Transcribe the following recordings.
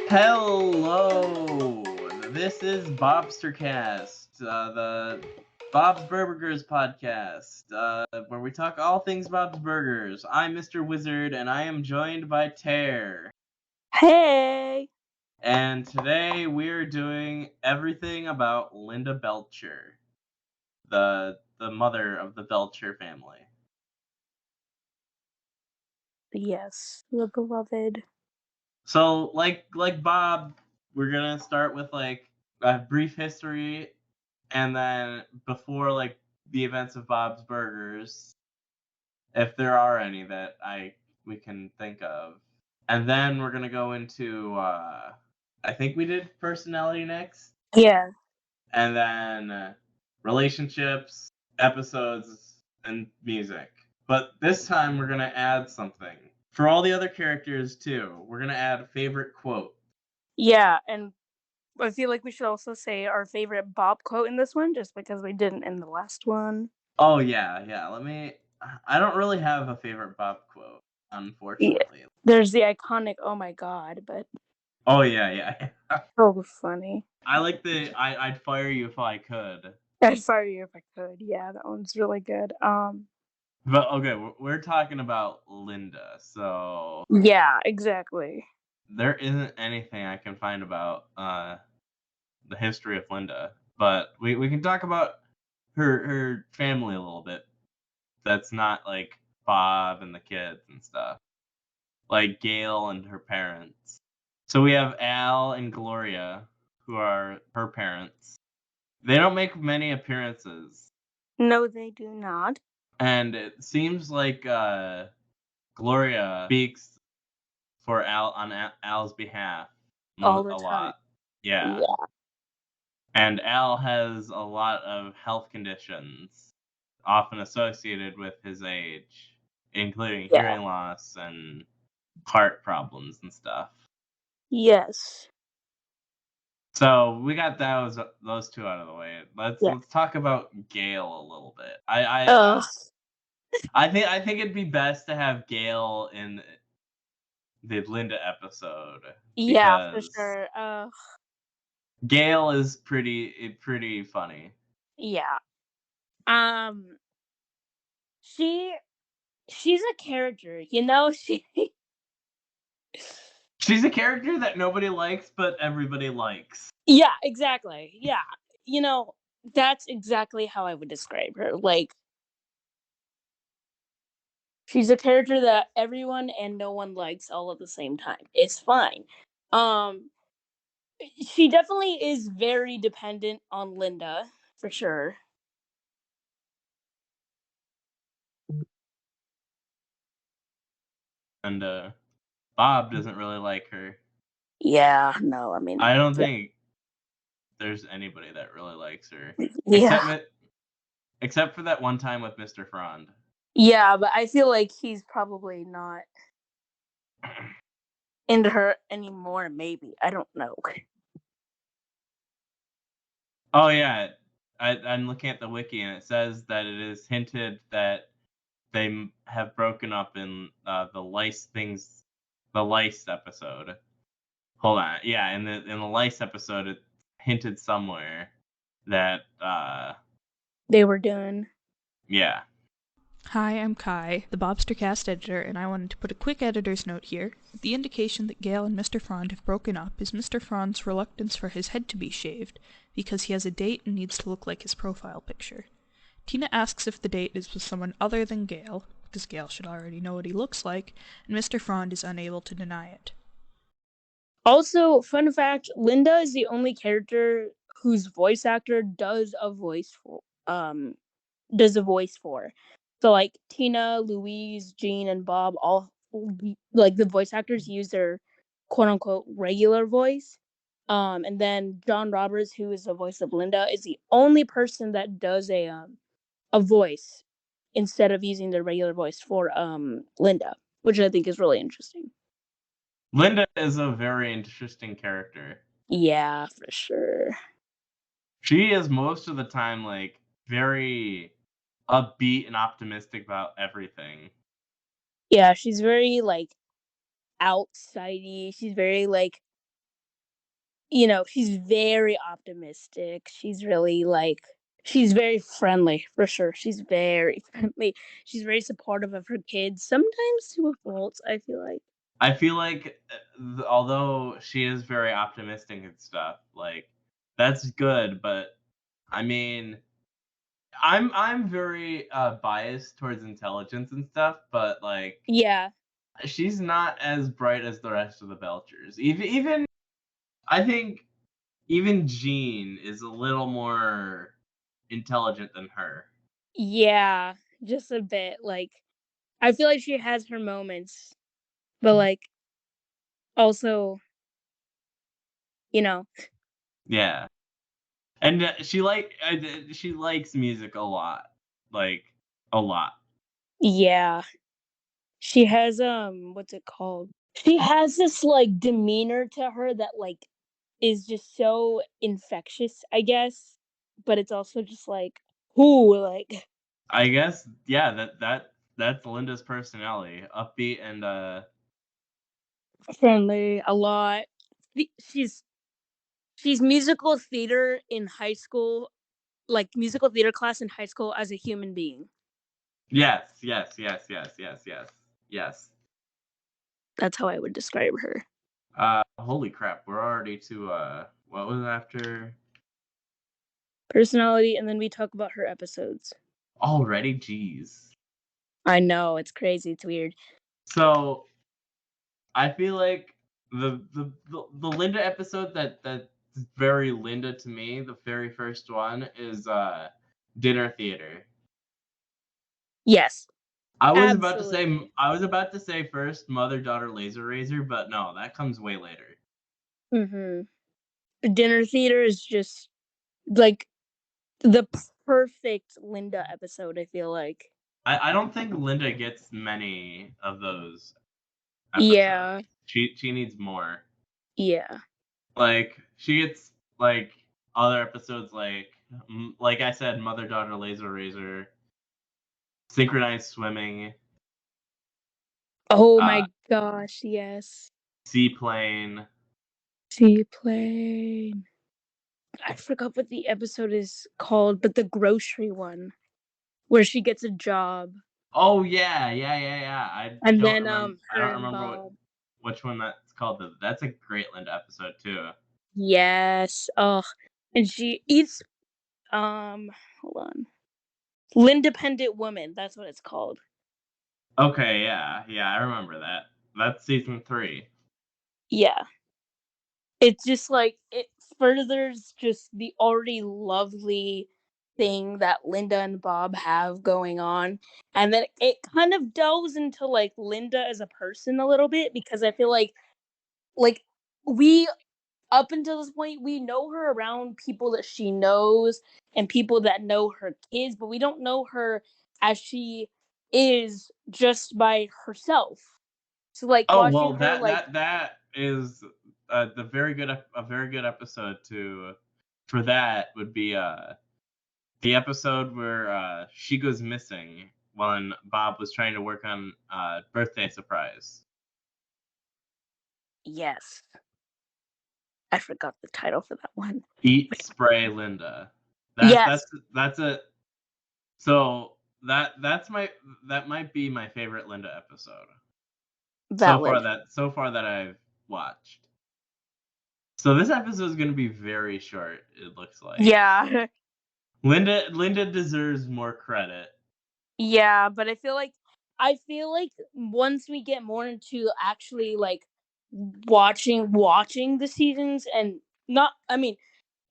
Hello, this is Bobstercast, the Bob's Burgers podcast, where we talk all things Bob's Burgers. I'm Mr. Wizard, and I am joined by Tear. Hey! And today we're doing everything about Linda Belcher, the mother of the Belcher family. Yes, the beloved. So, like Bob, we're gonna start with like a brief history, and then before like the events of Bob's Burgers, if there are any that we can think of, and then we're gonna go into I think we did personality next, Yeah. and then relationships, episodes, and music. But this time we're gonna add something for all the other characters too. We're gonna add a favorite quote. Yeah, and I feel like we should also say our favorite Bob quote in this one, just because we didn't in the last one. Oh yeah. I don't really have a favorite Bob quote, Yeah. unfortunately. There's the iconic "Oh my God," but Oh yeah. so funny. I like I'd fire you if I could. I'd fire you if I could. Yeah, that one's really good. But okay, we're talking about Linda, so Yeah, exactly. there isn't anything I can find about the history of Linda, but we can talk about her family a little bit. That's not like Bob and the kids and stuff, like Gayle and her parents. So we have Al and Gloria, who are her parents. They don't make many appearances, No, they do not. and it seems like Gloria speaks for Al's behalf All the a time. lot. Yeah, Yeah. and Al has a lot of health conditions, often associated with his age, including Yeah. hearing loss and heart problems and stuff. Yes. So we got those two out of the way. Yeah. Let's talk about Gayle a little bit. Ugh. I think it'd be best to have Gayle in the Linda episode Yeah, for because sure. Gayle is pretty funny. Yeah. Um, she she's a character, you know. She's a character that nobody likes, but everybody likes. Yeah, exactly. Yeah, you know, that's exactly how I would describe her. Like, she's a character that everyone and no one likes all at the same time. It's fine. Um, she definitely is very dependent on Linda for sure. And Bob doesn't really like her. Yeah, no, I mean, I don't yeah, think there's anybody that really likes her, yeah, except for that one time with Mr. Frond. yeah, but I feel like he's probably not into her anymore. Maybe I don't know. Oh yeah, I'm looking at the wiki and it says that it is hinted that they have broken up in the lice episode. Hold on, yeah, in the lice episode, it hinted somewhere that They were done. yeah. Hi, I'm Kai, the Bobstercast editor, and I wanted to put a quick editor's note here. The indication that Gayle and Mr. Frond have broken up is Mr. Frond's reluctance for his head to be shaved, because he has a date and needs to look like his profile picture. Tina asks if the date is with someone other than Gayle, because Gayle should already know what he looks like, and Mr. Frond is unable to deny it. Also, fun fact: Linda is the only character whose voice actor does a voice for. Does a voice for. So like Tina, Louise, Jean, and Bob all like the voice actors use their quote unquote regular voice. And then John Roberts, who is the voice of Linda, is the only person that does a voice instead of using their regular voice for Linda, which I think is really interesting. Linda is a very interesting character. Yeah, for sure. She is most of the time like very upbeat and optimistic about everything. Yeah, she's very like outsidey. She's very like she's very optimistic. She's really like she's very friendly for sure. She's very friendly. She's very supportive of her kids, sometimes to a fault, I feel like. I feel like although she is very optimistic and stuff, like that's good, but I mean, I'm very biased towards intelligence and stuff, but like Yeah. she's not as bright as the rest of the Belchers. Even I think even Jean is a little more intelligent than her. Yeah, just a bit. Like I feel like she has her moments, but like also, you know, Yeah. And she likes music a lot. Like a lot. yeah. She has what's it called? She has this like demeanor to her that like is just so infectious, I guess. But it's also just like, who like I guess yeah, that's Linda's personality. Upbeat and friendly a lot. She's musical theater in high school, like musical theater class in high school as a human being. yes, yes, yes, yes, yes, yes. Yes. That's how I would describe her. Holy crap, we're already to what was after Personality, and then we talk about her episodes. already? Jeez. I know, it's crazy, it's weird. So I feel like the Linda episode that's very Linda to me, the very first one is dinner theater. Yes, I was about to say absolutely. I was about to say first mother daughter laser razor, but no, that comes way later. Mhm. Dinner theater is just like the perfect Linda episode, I feel like. I don't think Linda gets many of those episodes. Yeah, She needs more. yeah. Like she gets like other episodes like I said, mother daughter laser razor, synchronized swimming, Oh uh, my gosh, yes. seaplane. Seaplane. I forgot what the episode is called, but the grocery one where she gets a job. Oh yeah, yeah, yeah, yeah. I And don't then remember. I her don't and remember Bob. which one that's called. But that's a great Linda episode too. Yes. Oh, and she eats hold on. L'Independent Woman, that's what it's called. Okay, yeah, yeah, I remember that. That's season 3. Yeah. It's just like it furthers just the already lovely thing that Linda and Bob have going on. And then it kind of delves into like Linda as a person a little bit because I feel like we up until this point we know her around people that she knows and people that know her kids, but we don't know her as she is just by herself. So like Oh watching well, her like that is the a very good episode to for that would be the episode where she goes missing when Bob was trying to work on birthday surprise. yes, I forgot the title for that one. Eat spray Linda. That Yes, that's a so that's my that might be my favorite Linda episode valid. so far that I've watched. So this episode is going to be very short. It looks like Yeah. Linda deserves more credit. Yeah, but I feel like once we get more into actually like watching the seasons and not I mean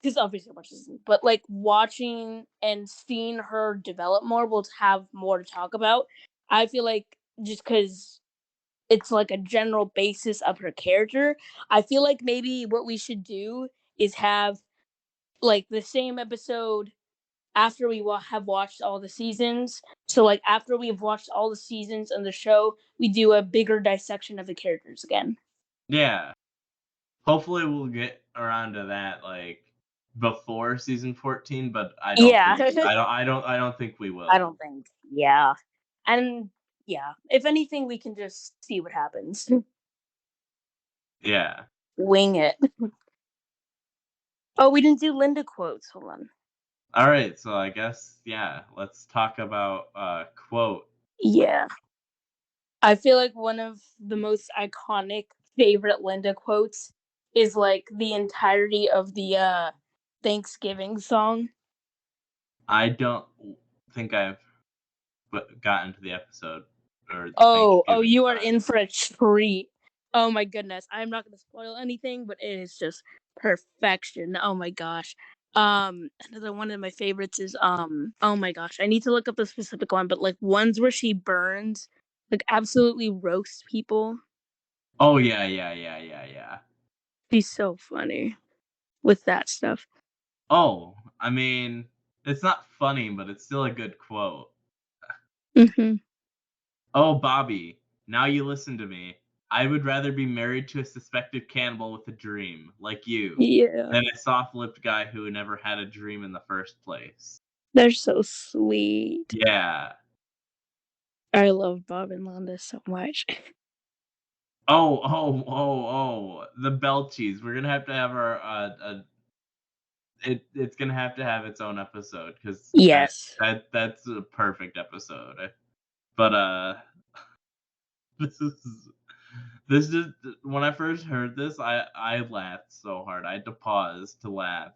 because obviously I watch the season, but like watching and seeing her develop more, we'll have more to talk about. I feel like just because it's like a general basis of her character, I feel like maybe what we should do is have like the same episode after we have watched all the seasons. So like after we've watched all the seasons of the show, we do a bigger dissection of the characters again. Yeah. Hopefully we'll get around to that like before season 14, but Yeah. I don't think we I will. don't think. Yeah. And yeah, if anything we can just see what happens. Yeah. Wing it. Oh, we didn't do Linda quotes. Hold on. All right, so I guess let's talk about quote. Yeah. I feel like one of the most iconic favorite Linda quotes is like the entirety of the Thanksgiving song. I don't think I've gotten to the episode or the Oh, Thanksgiving you are part. in for a treat. Oh my goodness. I'm not gonna spoil anything, but it is just perfection. Oh my gosh. Another one of my favorites is oh my gosh, I need to look up the specific one, but like ones where she burns, like absolutely roasts people. Oh yeah. She's so funny with that stuff. Oh, I mean, it's not funny, but it's still a good quote. Mhm. Oh, Bobby, now you listen to me. I would rather be married to a suspected cannibal with a dream, like you, Yeah. than a soft-lipped guy who never had a dream in the first place. They're so sweet. Yeah. I love Bob and Londa so much. Oh, the Belchies. We're gonna have to have our it's gonna have to have its own episode because Yes. that's a perfect episode. But this is this is when I first heard this, I laughed so hard. I had to pause to laugh.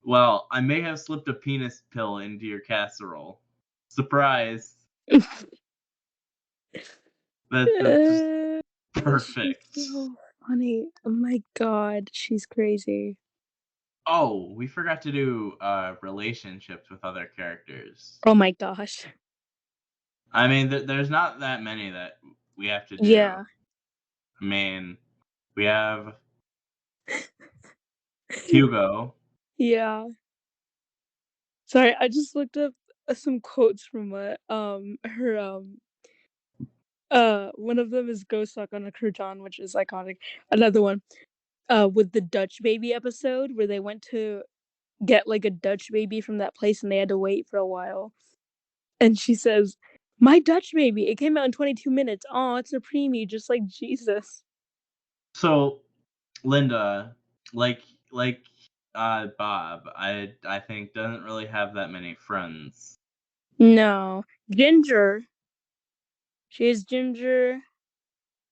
Well, I may have slipped a penis pill into your casserole. Surprise! That's just She's perfect. so funny. Oh my god, she's crazy. Oh, we forgot to do relationships with other characters. Oh my gosh. I mean, there's not that many that we have to do. Yeah. I mean, we have Hugo. Yeah. Sorry, I just looked up some quotes from her one of them is "Go suck on a crouton," which is iconic. Another one, with the Dutch baby episode where they went to get like a Dutch baby from that place and they had to wait for a while. And she says, "My Dutch baby, it came out in 22 minutes. Oh, it's a preemie, just like Jesus." So, Linda, like like Bob, I think doesn't really have that many friends. No. Ginger. She is Ginger.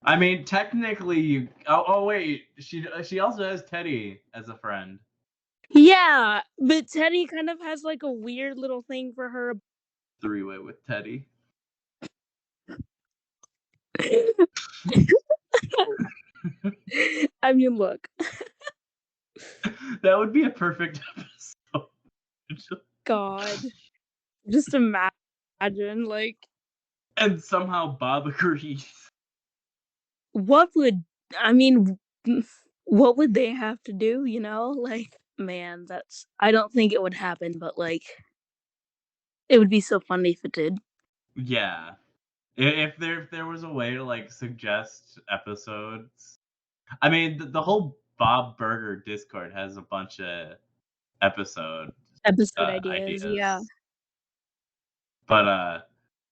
I mean, technically, you. Oh wait, she also has Teddy as a friend. Yeah, but Teddy kind of has like a weird little thing for her. Three-way with Teddy. I mean, look, That would be a perfect episode. God, just imagine, like, And somehow Bob agrees. what would, I mean, what would they have to do, you know? Like, man, I don't think it would happen, but like, it would be so funny if it did. Yeah. If there was a way to like suggest episodes, I mean the whole Bob Burger Discord has a bunch of episode Episode ideas, yeah. ideas, but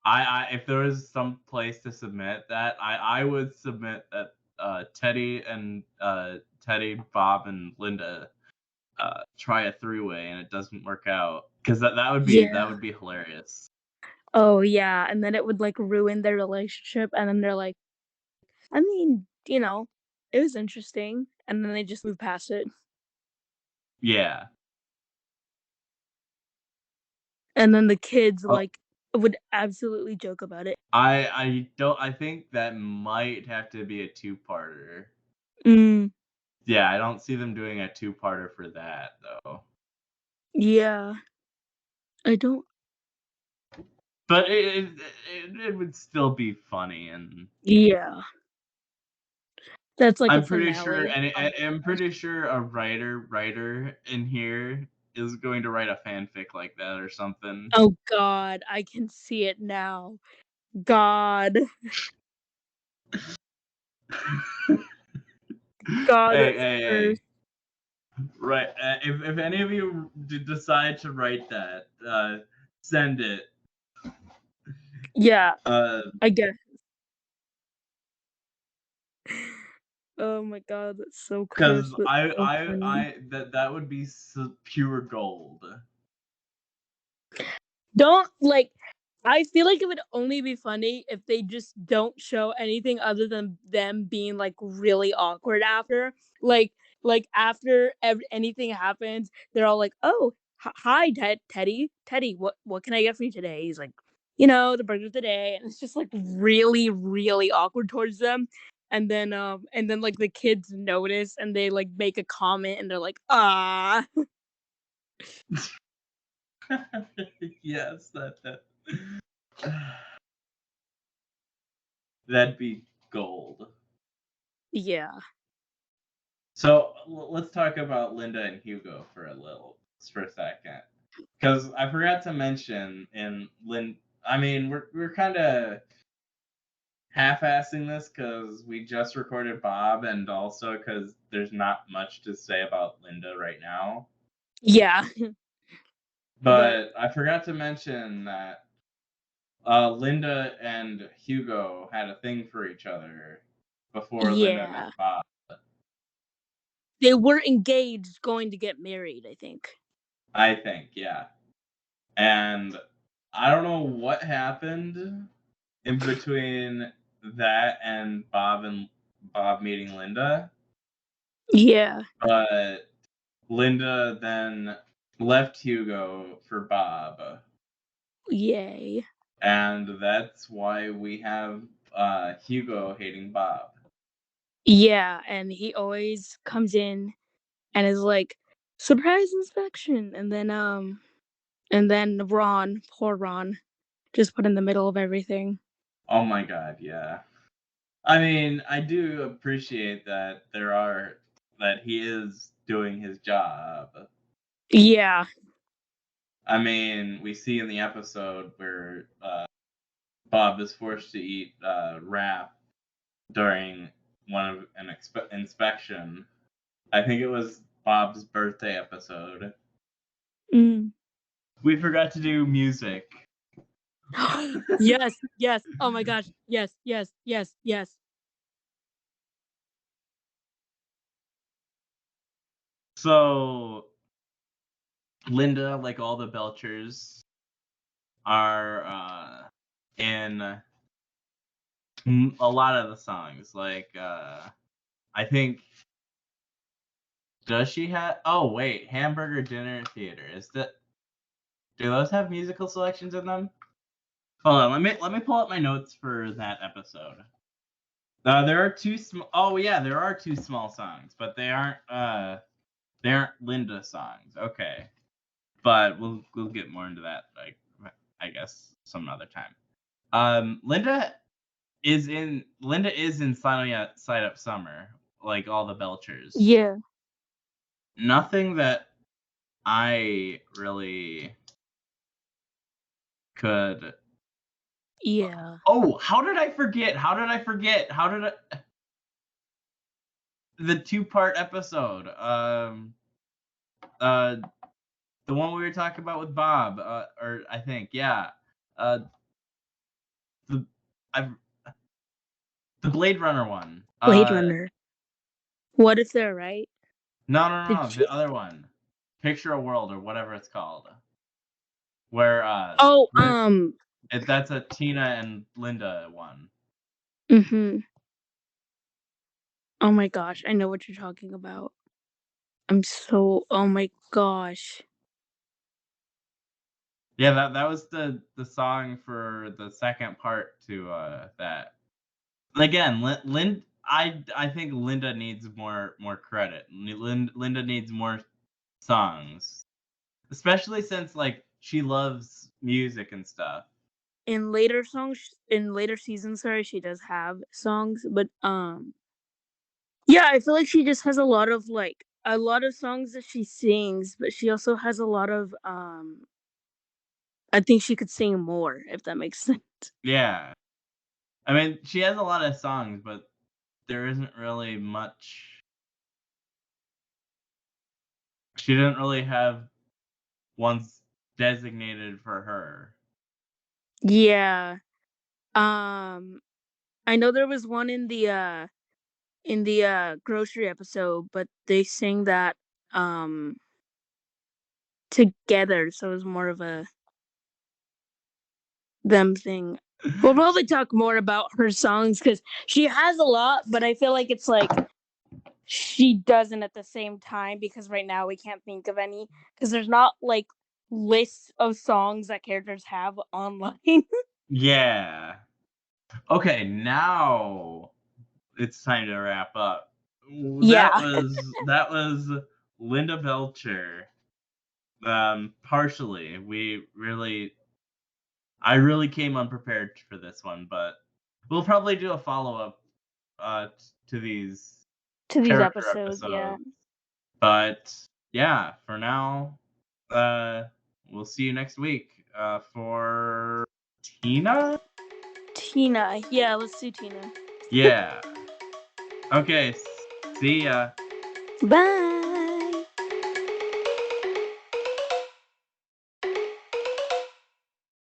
I if there was some place to submit that, I would submit that Teddy, Bob, and Linda try a three-way and it doesn't work out because that Yeah. would be hilarious. Oh, yeah, and then it would, like, ruin their relationship, and then they're like, I mean, it was interesting, and then they just move past it. Yeah. And then the kids, Oh, like, would absolutely joke about it. I don't. I think that might have to be a two-parter. Mm, Yeah, I don't see them doing a two-parter for that though. yeah. I don't But it would still be funny, and Yeah. That's like a I'm pretty sure, finale. and Oh my I'm gosh. pretty sure a writer in here is going to write a fanfic like that or something. Oh god, I can see it now. God. God, Hey, that's hey, first. hey! Right, if any of you decide to write that, send it. Yeah, Uh, I guess. Oh my god, that's so Because cursed. That's so funny. that would be pure gold. Don't like. I feel like it would only be funny if they just don't show anything other than them being like really awkward after. Like after anything happens, they're all like, "Oh, hi, Teddy. What can I get for you today?" He's like, the burger of the day, and it's just like really really awkward towards them. And then like the kids notice and they like make a comment and they're like, "Ah." Yes, that'd be gold. Yeah. So let's talk about Linda and Hugo for a second, because I forgot to mention in Lin. I mean, we're kind of half-assing this because we just recorded Bob, and also because there's not much to say about Linda right now. Yeah. But But I forgot to mention that Linda and Hugo had a thing for each other before Linda met yeah. Bob. They were engaged, going to get married, I think. I think, yeah. And I don't know what happened in between that and Bob meeting Linda, Yeah. but Linda then left Hugo for Bob, Yay. and that's why we have Hugo hating Bob. Yeah, and he always comes in and is like, surprise inspection, and then Ron, poor Ron, just put in the middle of everything. Oh my god, yeah. I mean, I do appreciate that he is doing his job. Yeah. I mean, we see in the episode where Bob is forced to eat wrap during an inspection. I think it was Bob's birthday episode. Mm. We forgot to do music. Yes, yes. Oh my gosh. Yes, yes, yes, yes. So Linda, like all the Belchers, are in a lot of the songs. Like I think, does she have? Oh wait, Hamburger Dinner Theater. Do those have musical selections in them? Hold on, let me pull up my notes for that episode. There are two small. Oh yeah, there are two small songs, but they aren't Linda songs. Okay, but we'll get more into that, like, I guess some other time. Linda is in Side Up Summer, like all the Belchers. Yeah. Nothing that I really could. Yeah. Oh, how did I forget? How did I forget? How did I? The two-part episode. Uh, the one we were talking about with Bob. Or I think, yeah. Uh, the I the Blade Runner one. Blade Runner. What if they're right? No, no, Did no, no, she? the other one. Picture a World or whatever it's called. Where Oh, that's a Tina and Linda one. mhm. Oh my gosh, I know what you're talking about. Oh my gosh. Yeah, that was the song for the second part to that. Again, I think Linda needs more credit. Linda needs more songs, especially since like she loves music and stuff. In later seasons, sorry, she does have songs, but yeah, I feel like she just has a lot of songs that she sings, but she also has a lot of I think she could sing more if that makes sense. Yeah, I mean she has a lot of songs, but there isn't really much. She didn't really have ones designated for her. Yeah. I know there was one in the grocery episode, but they sing that together, so it was more of a them thing. We'll probably talk more about her songs because she has a lot, but I feel like it's like she doesn't at the same time because right now we can't think of any because there's not like lists of songs that characters have online. Yeah. Okay, now it's time to wrap up. Yeah. That was Linda Belcher. Partially. I really came unprepared for this one, but we'll probably do a follow-up to these To these character episodes, yeah. episodes. But yeah, for now, we'll see you next week for Tina? Tina. Yeah, let's do Tina. Yeah. Okay, see ya. Bye.